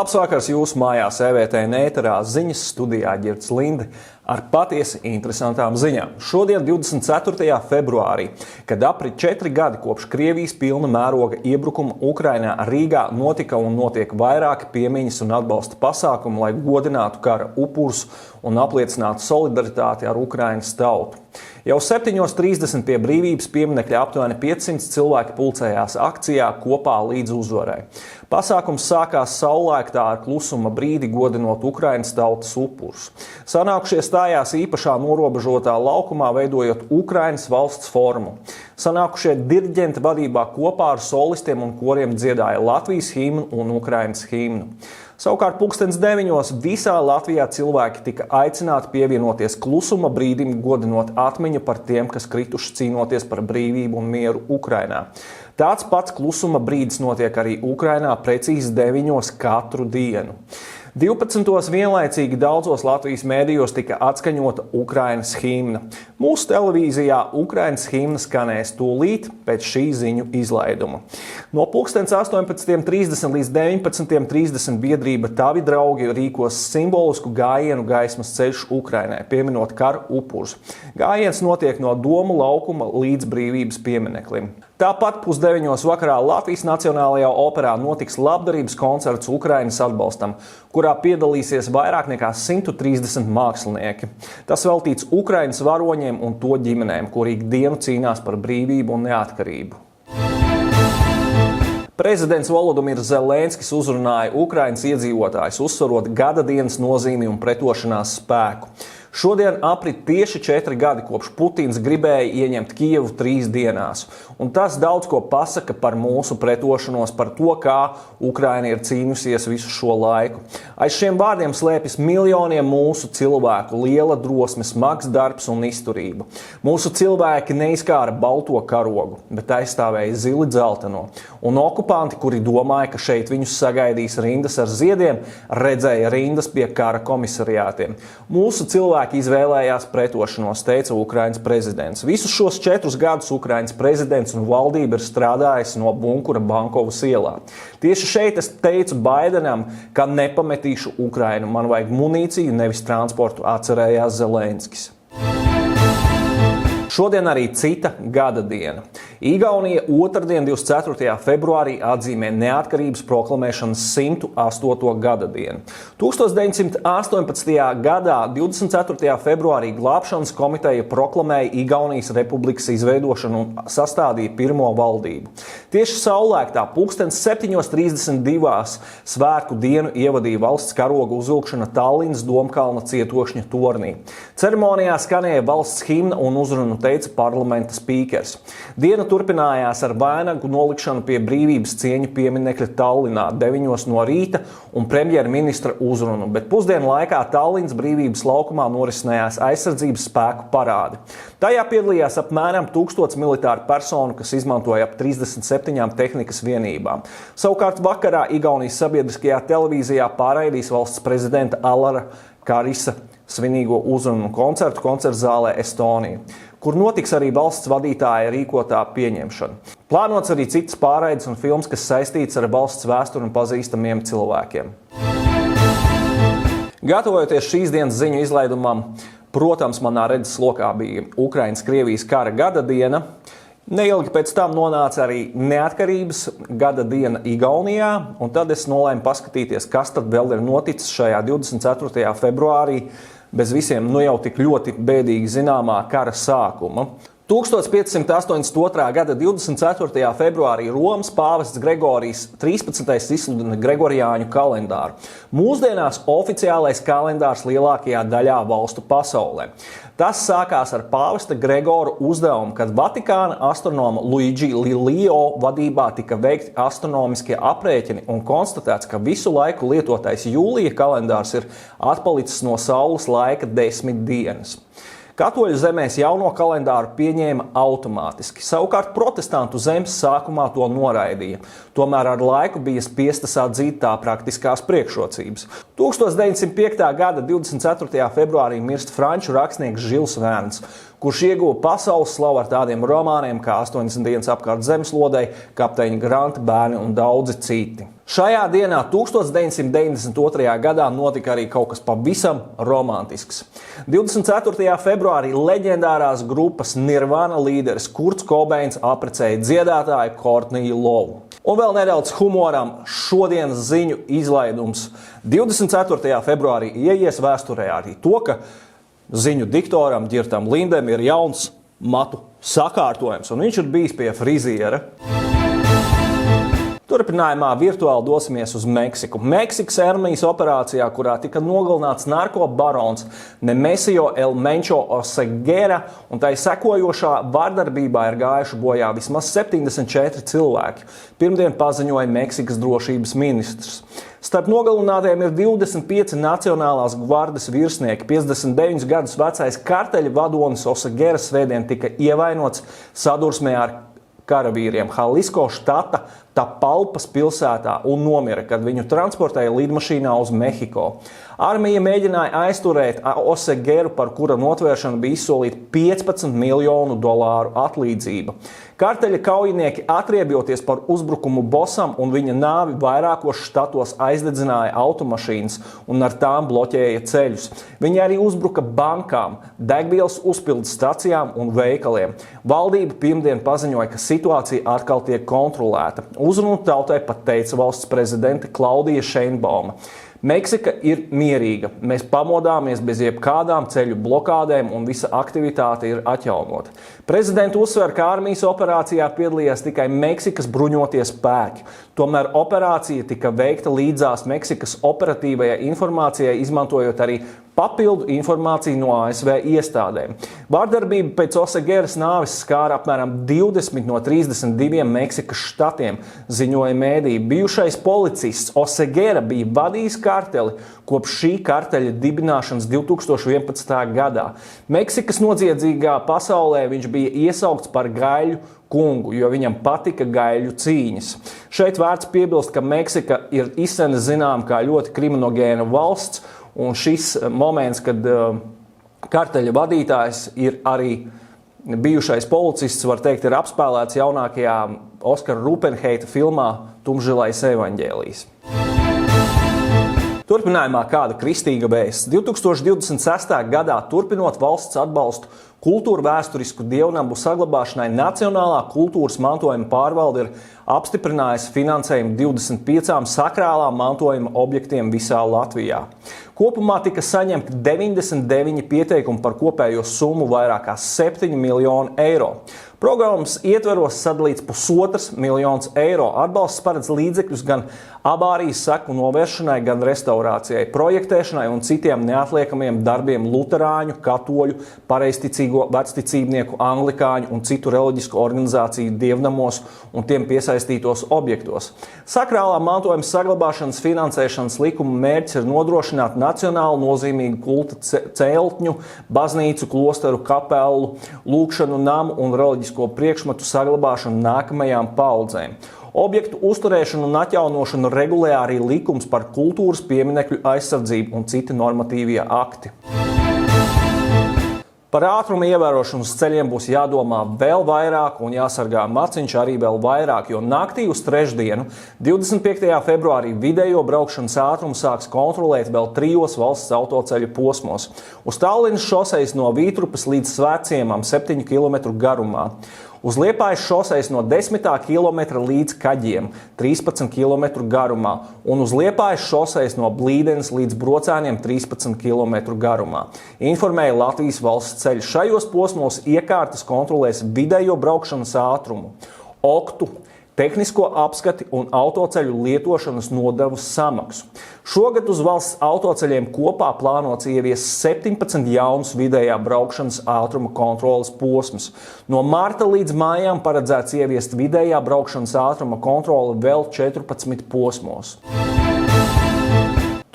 Labs vakars jūsu mājās, EVTN ēterā ziņas studijā Ģirds Linde ar patiesi interesantām ziņām. Šodien, 24. februārī, kad aprit 4 gadi kopš Krievijas pilna mēroga iebrukuma Ukrainā, Rīgā notika un notiek vairāki piemiņas un atbalsta pasākumi, lai godinātu kara upurus un apliecinātu solidaritāti ar Ukrainas tautu. Jau 7:30 pie Brīvības pieminekļa aptuveni 500 cilvēki pulcējās akcijā kopā līdz uzvarai. Pasākums sākās saulēktā ar klusuma brīdi godinot Ukrainas tautas upurus. Sanākušie stājās īpašā norobežotā laukumā, veidojot Ukrainas valsts formu. Sanākušie diriģenti vadībā kopā ar solistiem un koriem dziedāja Latvijas himnu un Ukrainas himnu. Savukārt 9:00 visā Latvijā cilvēki tika aicināti pievienoties klusuma brīdim, godinot atmiņu par tiem, kas krituši cīnoties par brīvību un mieru Ukrainā. Tāds pats klusuma brīdis notiek arī Ukrainā precīzi 9:00 katru dienu. 12:00 vienlaicīgi daudzos Latvijas mēdījos tika atskaņota Ukrainas himna. Mūsu televīzijā Ukrainas himna skanēs tūlīt pēc šī ziņu izlaiduma. No 18:30 līdz 19:30 biedrība Tavi draugi rīkos simbolisku gājienu Gaismas ceļš Ukrainai, pieminot kara upurus. Gājiens notiek no Domu laukuma līdz Brīvības piemineklim. Tāpat 8:30 vakarā Latvijas Nacionālajā operā notiks labdarības koncerts Ukrainas atbalstam, kurā piedalīsies vairāk nekā 130 mākslinieki. Tas veltīts Ukrainas varoņiem un to ģimenēm, kuri ikdienu cīnās par brīvību un neatkarību. Prezidents Volodimirs Zelenskis uzrunāja Ukrainas iedzīvotājus, uzsverot gada dienas nozīmi un pretošanās spēku. Šodien aprit tieši 4 gadi, kopš Putins gribēja ieņemt Kijevu 3 dienās. Un tas daudz ko pasaka par mūsu pretošanos, par to, kā Ukraina ir cīnījusies visu šo laiku. Aiz šiem vārdiem slēpjas miljoniem mūsu cilvēku, liela drosme, smags darbs un izturība. Mūsu cilvēki neizkāra balto karogu, bet aizstāvēja zili dzelteno. Un okupanti, kuri domāja, ka šeit viņus sagaidīs rindas ar ziediem, redzēja rindas pie kara komisariātiem. Mūsu cilvēki izvēlējās pretošanos, teica Ukrainas prezidents. Visus šos 4 gadus Ukrainas prezidents un valdība ir strādājusi no bunkura Bankovas ielā. Tieši šeit es teicu Baidenam, ka nepametīšu Ukrainu. Man vajag munīciju, nevis transportu, atcerējās Zelenskis. Šodien arī cita gada diena. Igaunija otrdien, 24. februārī atzīmē neatkarības proklamēšanas 108. gada dienu. 1918. gadā 24. februārī glābšanas komiteja proklamēja Igaunijas republikas izveidošanu un sastādīja pirmo valdību. Tieši saulēktā 7:32 svētku dienu ievadīja valsts karoga uzvilkšana Tallinas Domkalna cietošņa tornī. Ceremonijā skanēja valsts himna un uzrunu teica parlamenta spīkers. Diena turpinājās ar vainagu nolikšanu pie Brīvības cieņu pieminekļa Tallinā 9:00 no rīta un premjerministra uzrunu, bet pusdienu laikā Tallinas Brīvības laukumā norisinājās aizsardzības spēku parādi. Tajā piedalījās apmēram 1000 militāru personu, kas izmantoja ap 37 tehnikas vienībām. Savukārt vakarā Igaunijas sabiedriskajā televīzijā pārraidīs valsts prezidenta Alara Karisa svinīgo uzrunu koncertu koncertzālē Estonija, kur notiks arī valsts vadītāja rīkotā pieņemšana. Plānots arī citas pārraides un filmas, kas saistīts ar valsts vēsturi un pazīstamiem cilvēkiem. Gatavojoties šīs dienas ziņu izlaidumam, protams, manā redzes lokā bija Ukrainas-Krievijas kara gada diena. Neilgi pēc tam nonāca arī neatkarības gada diena Igaunijā, un tad es nolēmu paskatīties, kas tad vēl ir noticis šajā 24. februārī, bez visiem jau tik ļoti bēdīgi zināmā kara sākuma. 1582. gada 24. februārī Romas pāvests Gregorijs 13. izsludina Gregoriāņu kalendāru. Mūsdienās oficiālais kalendārs lielākajā daļā valstu pasaulē. Tas sākās ar pāvesta Gregora uzdevumu, kad Vatikāna astronoma Luigi Lilio vadībā tika veikti astronomiskie aprēķini un konstatēts, ka visu laiku lietotais jūlija kalendārs ir atpalicis no saules laika 10 dienas. Katoļu zemēs jauno kalendāru pieņēma automātiski, savukārt protestantu zemes sākumā to noraidīja. Tomēr ar laiku bija spiestas atzīt tā praktiskās priekšrocības. 1905. gada 24. februārī mirst franču rakstnieks Žils Verns, kurš ieguva pasaules slavu ar tādiem romāniem kā 80 dienas apkārt zemeslodei, Kapteiņa Granta bērni un daudzi citi. Šajā dienā 1992. gadā notika arī kaut kas pavisam romantisks. 24. februārī leģendārās grupas Nirvana līderis Kurts Kobeins apprecēja dziedātāju Kortniju Lovu. Un vēl nedaudz humoram, šodienas ziņu izlaidums 24. februārī ieies vēsturē arī to, ka ziņu diktoram Ģirtam Lindem ir jauns matu sakārtojums, un viņš ir bijis pie friziera. Turpinājumā virtuāli dosimies uz Meksiku. Meksikas armijas operācijā, kurā tika nogalināts narkobarons Nemesio El Mencho Oseguera, un tai sekojošā vardarbībā ir gājuši bojā vismaz 74 cilvēki. Pirmdien paziņoja Meksikas drošības ministrs. Starp nogalinātajiem ir 25 Nacionālās gvardes virsnieki. 59 gadus vecais karteļa vadonis Oseguera svētdien tika ievainots sadursmē ar karavīriem Jalisco štata Tapalpas pilsētā un nomira, kad viņu transportēja lidmašīnā uz Mehiko. Armija mēģināja aizturēt Osegueru, par kura notvēršanu bija izsolīta $15 miljonu atlīdzība. Karteļa kaujinieki atriebjoties par uzbrukumu bosam un viņa nāvi vairākos štatos aizdedzināja automašīnas un ar tām bloķēja ceļus. Viņi arī uzbruka bankām, degvielas uzpildes stacijām un veikaliem. Valdība pirmdien paziņoja, ka situācija atkal tiek kontrolēta. Uzrunu tautai pat teica valsts prezidente Klaudija Šeinbauma. Meksika ir mierīga. Mēs pamodāmies bez jebkādām ceļu blokādēm un visa aktivitāte ir atjaunota. Prezidents uzsver, ka armijas operācijā piedalījās tikai Meksikas bruņotie spēki. Tomēr operācija tika veikta līdzās Meksikas operatīvajai informācijai, izmantojot arī papildu informāciju no ASV iestādēm. Vardarbība pēc Osegueras nāves skāra apmēram 20 no 32 Meksikas štatiem, ziņoja mēdīji. Bijušais policists Oseguera bija vadījis karteli kopš šī karteļa dibināšanas 2011. gadā. Meksikas noziedzīgā pasaulē viņš bija iesaukts par gaļu kungu, jo viņam patika gaļu cīņas. Šeit vērts piebilst, ka Meksika ir izseni zinām kā ļoti kriminogēna valsts, un šis moments, kad karteļa vadītājs ir arī bijušais policists, var teikt, ir apspēlēts jaunākajā Oskara Rupenheita filmā Tumšzilais evaņģēlijs. Turpinājumā kāda kristīga vēsts. 2026. gadā, turpinot valsts atbalstu kultūra vēsturisku dievnamu saglabāšanai, Nacionālā kultūras mantojuma pārvalde ir apstiprinājusi finansējumu 25 sakrālām mantojuma objektiem visā Latvijā. Kopumā tika saņemti 99 pieteikumi par kopējo summu vairāk kā 7 miljonu eiro. Programmas ietveros sadalīts $1,5 miljons eiro. Atbalsts paredz līdzekļus gan avārijas seku novēršanai, gan restaurācijai, projektēšanai un citiem neatliekamiem darbiem luterāņu, katoļu, pareizticīgo, vecticībnieku, anglikāņu un citu reliģisku organizāciju dievnamos un tiem piesaistītos objektos. Sakrālā mantojuma saglabāšanas finansēšanas likuma mērķis ir nodrošināt nacionāli nozīmīgu kulta celtņu, baznīcu, klosteru, kapelu, lūgšanu namu un reliģisko priekšmetu saglabāšanu nākamajām paaudzēm. Objektu uzturēšanu un atjaunošanu regulē arī likums par kultūras pieminekļu aizsardzību un citi normatīvie akti. Par ātruma ievērošanu uz ceļiem būs jādomā vēl vairāk un jāsargā maciņš arī vēl vairāk, jo naktī uz trešdienu, 25. februārī, vidējo braukšanas ātrumu sāks kontrolēt vēl 3 valsts autoceļu posmos. Uz Tallinas šosejas no Vītrupas līdz Svētciemam 7 km garumā. Uz Liepājas šosejas no 10. kilometra līdz Kaģiem 13 km garumā un uz Liepājas šosejas no Blīdenes līdz Brocēniem 13 km garumā. Informēja Latvijas valsts ceļi. Šajos posmos iekārtas kontrolēs vidējo braukšanas ātrumu, oktu, tehnisko apskati un autoceļu lietošanas nodevas samaksu. Šogad uz valsts autoceļiem kopā plānots ieviest 17 jaunus vidējā braukšanas ātruma kontroles posmus. No marta līdz mājām paredzēts ieviest vidējā braukšanas ātruma kontroli vēl 14 posmos.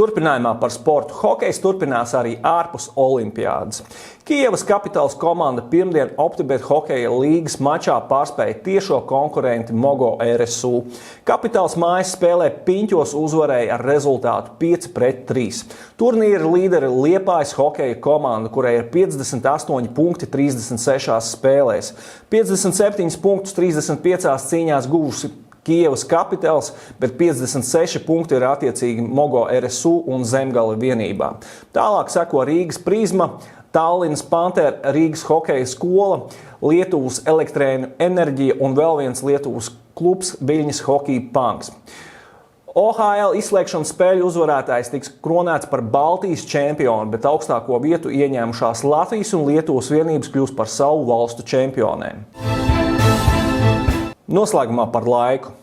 Turpinājumā par sportu. Hokejs turpinās arī ārpus olimpiādas. Kijevas Capitals komanda pirmdien Optibet hokeja līgas mačā pārspēja tiešo konkurenti Mogo RSU. Capitals mājas spēlē Piņķos uzvarēja ar rezultātu 5-3. Turnīra līderi Liepājas hokeja komanda, kurai ir 58 punkti 36 spēlēs. 57 punktus 35 cīņās guvusi Kijevas Kapitals, bet 56 punkti ir attiecīgi Mogo RSU un Zemgale vienībā. Tālāk seko Rīgas Prizma, Tallinas Panther, Rīgas hokeja skola, Lietuvas Elektrēnu Enerģija un vēl viens Lietuvas klubs Viļņas Hockey Punks. OHL izslēgšanas spēļu uzvarētājs tiks kronēts par Baltijas čempionu, bet augstāko vietu ieņēmušās Latvijas un Lietuvas vienības kļūs par savu valstu čempionēm. Noslēgumā par laiku.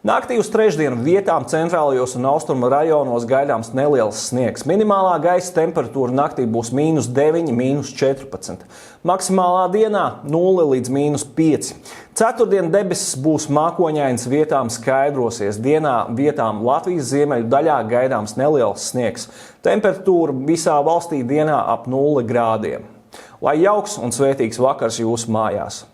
Naktī uz trešdienu vietām centrālajos un austrumu rajonos gaidāms neliels sniegs. Minimālā gaisa temperatūra naktī būs -9, -14. Maksimālā dienā 0 līdz -5. Ceturtdien debesis būs mākoņains, vietām skaidrosies. Dienā vietām Latvijas ziemeļu daļā gaidāms neliels sniegs. Temperatūra visā valstī dienā ap 0 grādiem. Lai jauks un svētīgs vakars jūsu mājās!